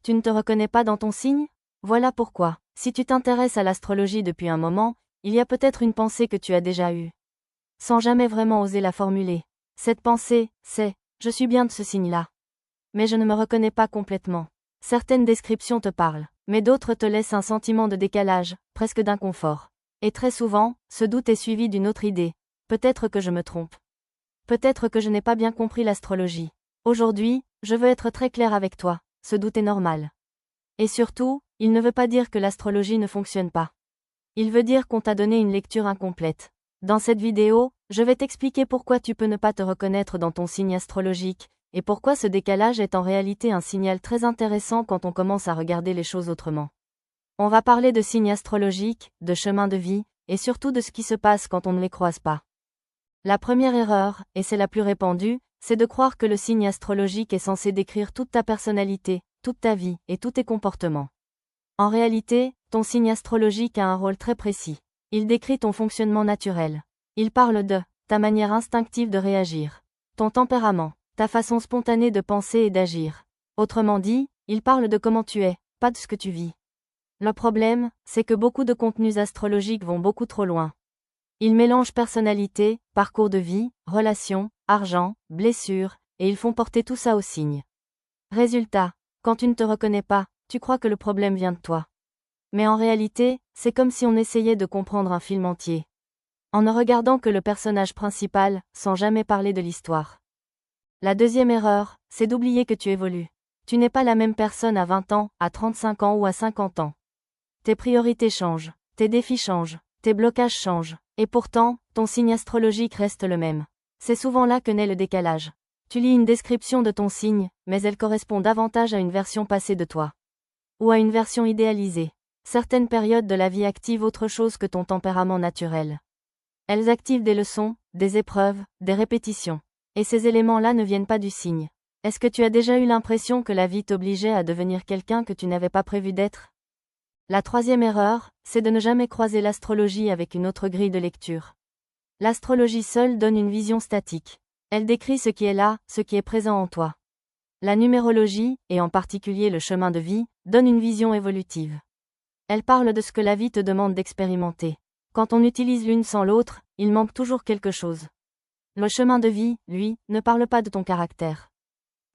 Tu ne te reconnais pas dans ton signe? Voilà pourquoi, si tu t'intéresses à l'astrologie depuis un moment, il y a peut-être une pensée que tu as déjà eue, sans jamais vraiment oser la formuler. Cette pensée, c'est « je suis bien de ce signe-là. Mais je ne me reconnais pas complètement ». Certaines descriptions te parlent, mais d'autres te laissent un sentiment de décalage, presque d'inconfort. Et très souvent, ce doute est suivi d'une autre idée. Peut-être que je me trompe. Peut-être que je n'ai pas bien compris l'astrologie. Aujourd'hui, je veux être très clair avec toi, ce doute est normal. Et surtout, il ne veut pas dire que l'astrologie ne fonctionne pas. Il veut dire qu'on t'a donné une lecture incomplète. Dans cette vidéo, je vais t'expliquer pourquoi tu peux ne pas te reconnaître dans ton signe astrologique, et pourquoi ce décalage est en réalité un signal très intéressant quand on commence à regarder les choses autrement. On va parler de signes astrologiques, de chemins de vie, et surtout de ce qui se passe quand on ne les croise pas. La première erreur, et c'est la plus répandue, c'est de croire que le signe astrologique est censé décrire toute ta personnalité, toute ta vie, et tous tes comportements. En réalité, ton signe astrologique a un rôle très précis. Il décrit ton fonctionnement naturel. Il parle de ta manière instinctive de réagir, ton tempérament, ta façon spontanée de penser et d'agir. Autrement dit, il parle de comment tu es, pas de ce que tu vis. Le problème, c'est que beaucoup de contenus astrologiques vont beaucoup trop loin. Ils mélangent personnalité, parcours de vie, relations, argent, blessures, et ils font porter tout ça au signe. Résultat, quand tu ne te reconnais pas, tu crois que le problème vient de toi. Mais en réalité, c'est comme si on essayait de comprendre un film entier, en ne regardant que le personnage principal, sans jamais parler de l'histoire. La deuxième erreur, c'est d'oublier que tu évolues. Tu n'es pas la même personne à 20 ans, à 35 ans ou à 50 ans. Tes priorités changent, tes défis changent, tes blocages changent, et pourtant, ton signe astrologique reste le même. C'est souvent là que naît le décalage. Tu lis une description de ton signe, mais elle correspond davantage à une version passée de toi. Ou à une version idéalisée. Certaines périodes de la vie activent autre chose que ton tempérament naturel. Elles activent des leçons, des épreuves, des répétitions. Et ces éléments-là ne viennent pas du signe. Est-ce que tu as déjà eu l'impression que la vie t'obligeait à devenir quelqu'un que tu n'avais pas prévu d'être? La troisième erreur, c'est de ne jamais croiser l'astrologie avec une autre grille de lecture. L'astrologie seule donne une vision statique. Elle décrit ce qui est là, ce qui est présent en toi. La numérologie, et en particulier le chemin de vie, donne une vision évolutive. Elle parle de ce que la vie te demande d'expérimenter. Quand on utilise l'une sans l'autre, il manque toujours quelque chose. Le chemin de vie, lui, ne parle pas de ton caractère.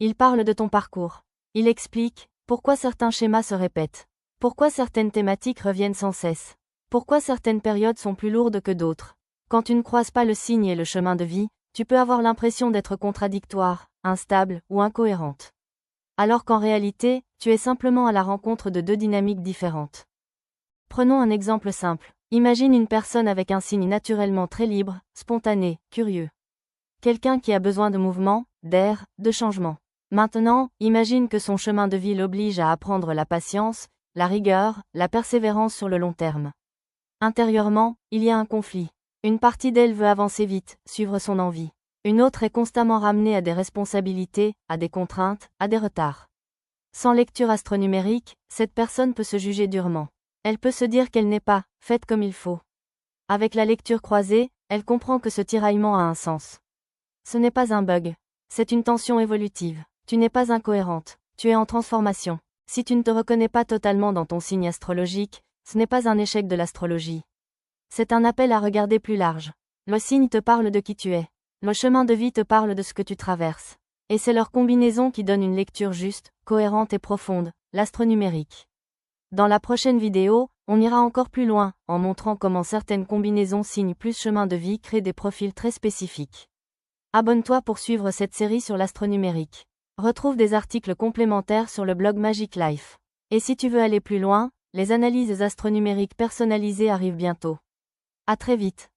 Il parle de ton parcours. Il explique pourquoi certains schémas se répètent. Pourquoi certaines thématiques reviennent sans cesse. Pourquoi certaines périodes sont plus lourdes que d'autres. Quand tu ne croises pas le signe et le chemin de vie, tu peux avoir l'impression d'être contradictoire, instable ou incohérente. Alors qu'en réalité, tu es simplement à la rencontre de deux dynamiques différentes. Prenons un exemple simple. Imagine une personne avec un signe naturellement très libre, spontané, curieux. Quelqu'un qui a besoin de mouvement, d'air, de changement. Maintenant, imagine que son chemin de vie l'oblige à apprendre la patience, la rigueur, la persévérance sur le long terme. Intérieurement, il y a un conflit. Une partie d'elle veut avancer vite, suivre son envie. Une autre est constamment ramenée à des responsabilités, à des contraintes, à des retards. Sans lecture astronumérique, cette personne peut se juger durement. Elle peut se dire qu'elle n'est pas faite comme il faut. Avec la lecture croisée, elle comprend que ce tiraillement a un sens. Ce n'est pas un bug. C'est une tension évolutive. Tu n'es pas incohérente. Tu es en transformation. Si tu ne te reconnais pas totalement dans ton signe astrologique, ce n'est pas un échec de l'astrologie. C'est un appel à regarder plus large. Le signe te parle de qui tu es. Le chemin de vie te parle de ce que tu traverses. Et c'est leur combinaison qui donne une lecture juste, cohérente et profonde, l'astronumérique. Dans la prochaine vidéo, on ira encore plus loin, en montrant comment certaines combinaisons signes plus chemin de vie créent des profils très spécifiques. Abonne-toi pour suivre cette série sur l'astronumérique. Retrouve des articles complémentaires sur le blog Magic Life. Et si tu veux aller plus loin, les analyses astronumériques personnalisées arrivent bientôt. À très vite.